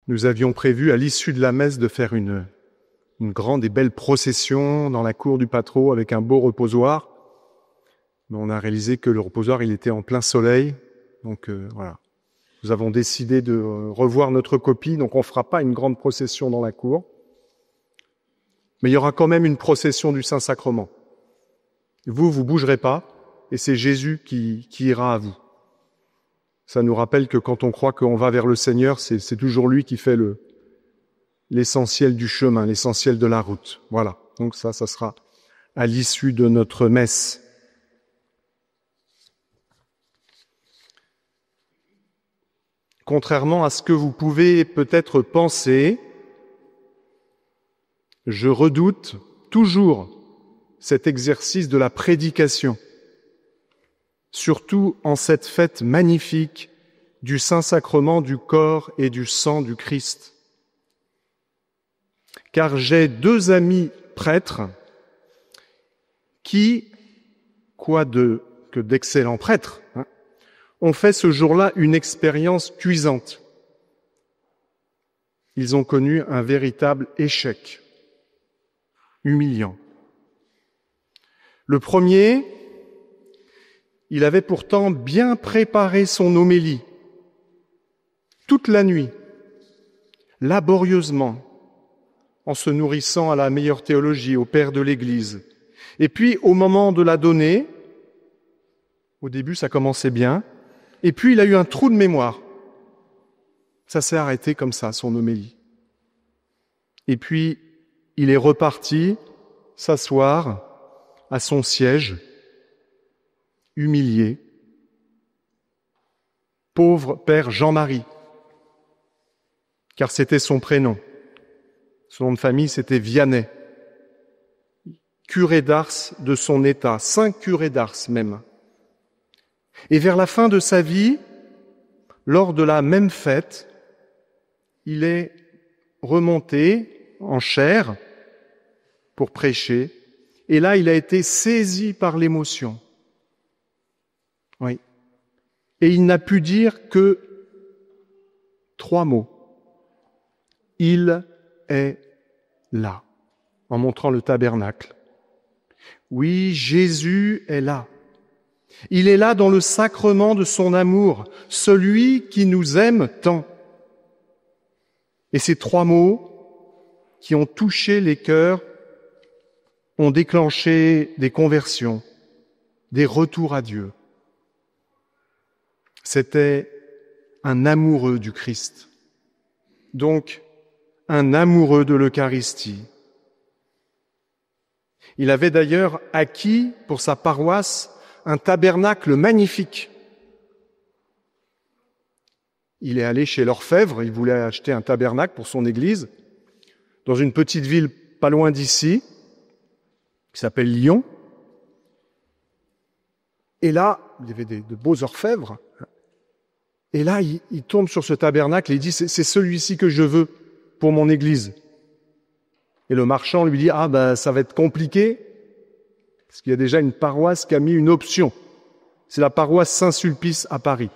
Nous avions prévu à l'issue de la messe de faire une grande et belle procession dans la cour du Patro avec un beau reposoir. Mais on a réalisé que le reposoir, il était en plein soleil. Donc voilà. Nous avons décidé de revoir notre copie, donc on ne fera pas une grande procession dans la cour. Mais il y aura quand même une procession du Saint-Sacrement. Vous bougerez pas, et c'est Jésus qui ira à vous. Ça nous rappelle que quand on croit qu'on va vers le Seigneur, c'est toujours lui qui fait l'essentiel du chemin, l'essentiel de la route. Voilà, donc ça sera à l'issue de notre messe. Contrairement à ce que vous pouvez peut-être penser, je redoute toujours cet exercice de la prédication, surtout en cette fête magnifique du Saint-Sacrement du corps et du sang du Christ. Car j'ai 2 amis prêtres qui, que d'excellents prêtres, ont fait ce jour-là une expérience cuisante. Ils ont connu un véritable échec, humiliant. Le premier, il avait pourtant bien préparé son homélie, toute la nuit, laborieusement, en se nourrissant à la meilleure théologie, au père de l'Église. Et puis, au moment de la donner, au début, ça commençait bien, et puis il a eu un trou de mémoire. Ça s'est arrêté comme ça, son homélie. Et puis, il est reparti s'asseoir à son siège, humilié. Pauvre père Jean-Marie, car c'était son prénom. Son nom de famille, c'était Vianney, curé d'Ars de son état, 5 curés d'Ars même. Et vers la fin de sa vie, lors de la même fête, il est remonté en chair pour prêcher, et là, il a été saisi par l'émotion. Oui. Et il n'a pu dire que 3 mots. Il est là, en montrant le tabernacle. Oui, Jésus est là. Il est là dans le sacrement de son amour, celui qui nous aime tant. Et ces 3 mots qui ont touché les cœurs ont déclenché des conversions, des retours à Dieu. C'était un amoureux du Christ, donc un amoureux de l'Eucharistie. Il avait d'ailleurs acquis pour sa paroisse un tabernacle magnifique. Il est allé chez l'orfèvre, il voulait acheter un tabernacle pour son église, dans une petite ville pas loin d'ici, qui s'appelle Lyon. Et là, il y avait de beaux orfèvres. Et là, il tombe sur ce tabernacle et il dit « C'est celui-ci que je veux pour mon église ». Et le marchand lui dit « Ah, ça va être compliqué, parce qu'il y a déjà une paroisse qui a mis une option. C'est la paroisse Saint-Sulpice à Paris,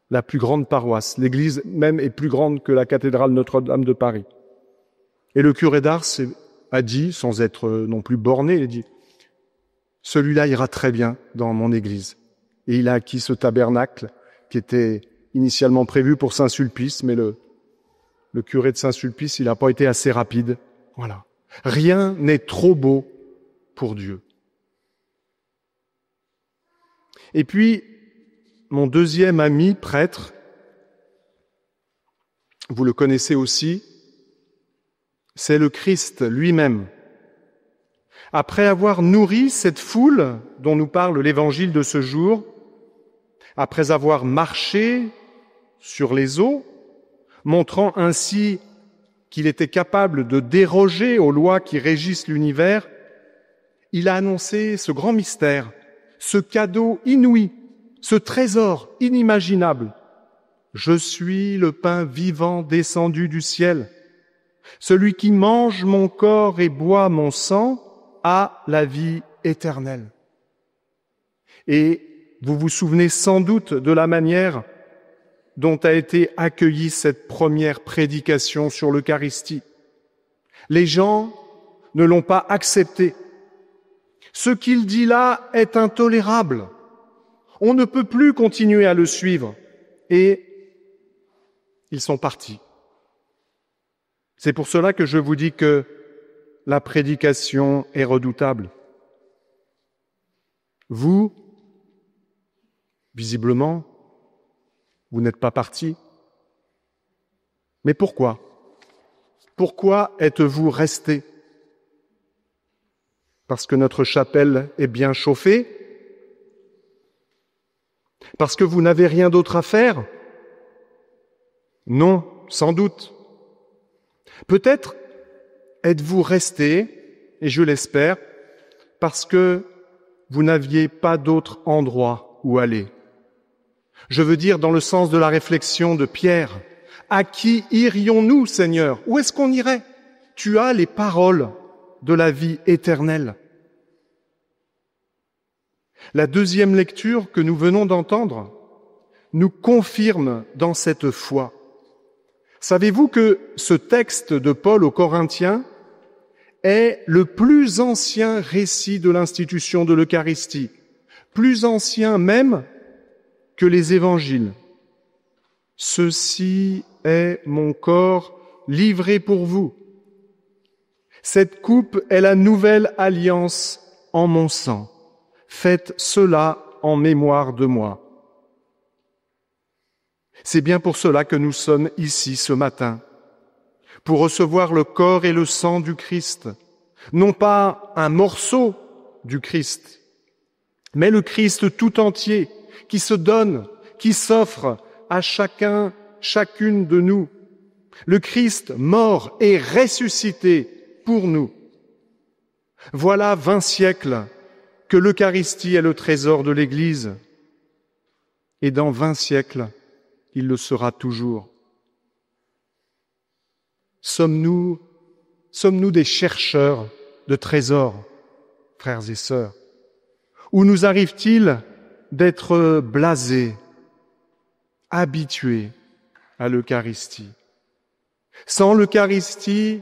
la plus grande paroisse. L'église même est plus grande que la cathédrale Notre-Dame de Paris. » Et le curé d'Ars a dit, sans être non plus borné, il a dit « Celui-là ira très bien dans mon église. » Et il a acquis ce tabernacle qui était initialement prévu pour Saint-Sulpice, mais le curé de Saint-Sulpice, il n'a pas été assez rapide. Voilà. Rien n'est trop beau pour Dieu. Et puis, mon deuxième ami prêtre, vous le connaissez aussi, c'est le Christ lui-même. Après avoir nourri cette foule dont nous parle l'évangile de ce jour, après avoir marché sur les eaux, montrant ainsi qu'il était capable de déroger aux lois qui régissent l'univers, il a annoncé ce grand mystère, ce cadeau inouï, ce trésor inimaginable. Je suis le pain vivant descendu du ciel. Celui qui mange mon corps et boit mon sang a la vie éternelle. Et vous vous souvenez sans doute de la manière dont a été accueillie cette première prédication sur l'Eucharistie. Les gens ne l'ont pas accepté. Ce qu'il dit là est intolérable. On ne peut plus continuer à le suivre. Et ils sont partis. C'est pour cela que je vous dis que la prédication est redoutable. Vous, visiblement, vous n'êtes pas partis. Mais pourquoi ? Pourquoi êtes-vous restés ? Parce que notre chapelle est bien chauffée ? Parce que vous n'avez rien d'autre à faire ? Non, sans doute. Peut-être êtes-vous restés, et je l'espère, parce que vous n'aviez pas d'autre endroit où aller. Je veux dire dans le sens de la réflexion de Pierre. À qui irions-nous, Seigneur ? Où est-ce qu'on irait ? Tu as les paroles de la vie éternelle. La deuxième lecture que nous venons d'entendre nous confirme dans cette foi. Savez-vous que ce texte de Paul aux Corinthiens est le plus ancien récit de l'institution de l'Eucharistie, plus ancien même que les évangiles. Ceci est mon corps livré pour vous. Cette coupe est la nouvelle alliance en mon sang. Faites cela en mémoire de moi. C'est bien pour cela que nous sommes ici ce matin, pour recevoir le corps et le sang du Christ, non pas un morceau du Christ, mais le Christ tout entier qui se donne, qui s'offre à chacun, chacune de nous. Le Christ mort et ressuscité pour nous. Voilà 20 siècles que l'Eucharistie est le trésor de l'Église. Et dans 20 siècles, il le sera toujours. Sommes-nous des chercheurs de trésors, frères et sœurs? Ou nous arrive-t-il d'être blasés, habitués à l'Eucharistie? Sans l'Eucharistie,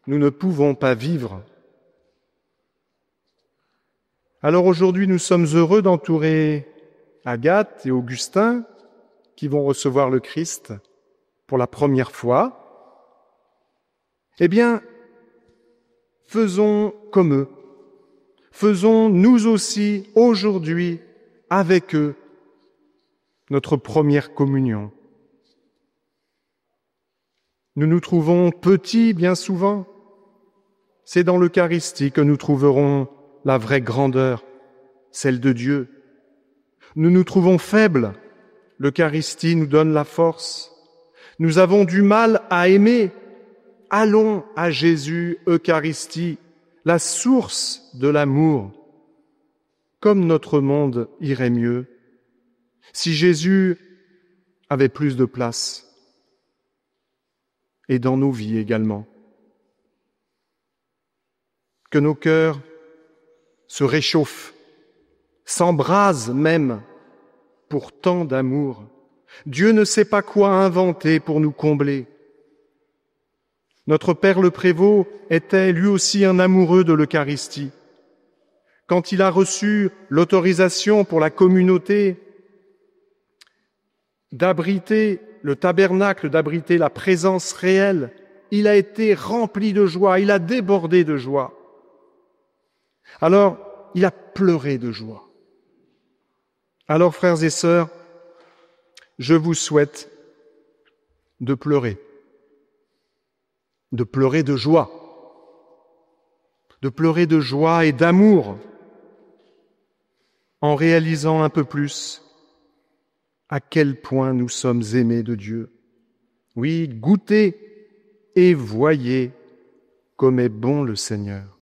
nous ne pouvons pas vivre. Alors aujourd'hui, nous sommes heureux d'entourer Agathe et Augustin qui vont recevoir le Christ pour la première fois. Eh bien, faisons comme eux. Faisons nous aussi aujourd'hui avec eux notre première communion. Nous nous trouvons petits bien souvent. C'est dans l'Eucharistie que nous trouverons la vraie grandeur, celle de Dieu. Nous nous trouvons faibles. L'Eucharistie nous donne la force. Nous avons du mal à aimer. Allons à Jésus, Eucharistie, la source de l'amour. Comme notre monde irait mieux si Jésus avait plus de place. Et dans nos vies également. Que nos cœurs se réchauffent, s'embrasent même pour tant d'amour. Dieu ne sait pas quoi inventer pour nous combler. Notre Père le Prévost était lui aussi un amoureux de l'Eucharistie. Quand il a reçu l'autorisation pour la communauté d'abriter le tabernacle, d'abriter la présence réelle, il a été rempli de joie, il a débordé de joie. Alors, il a pleuré de joie. Alors, frères et sœurs, je vous souhaite de pleurer de joie et d'amour, en réalisant un peu plus à quel point nous sommes aimés de Dieu. Oui, goûtez et voyez comme est bon le Seigneur.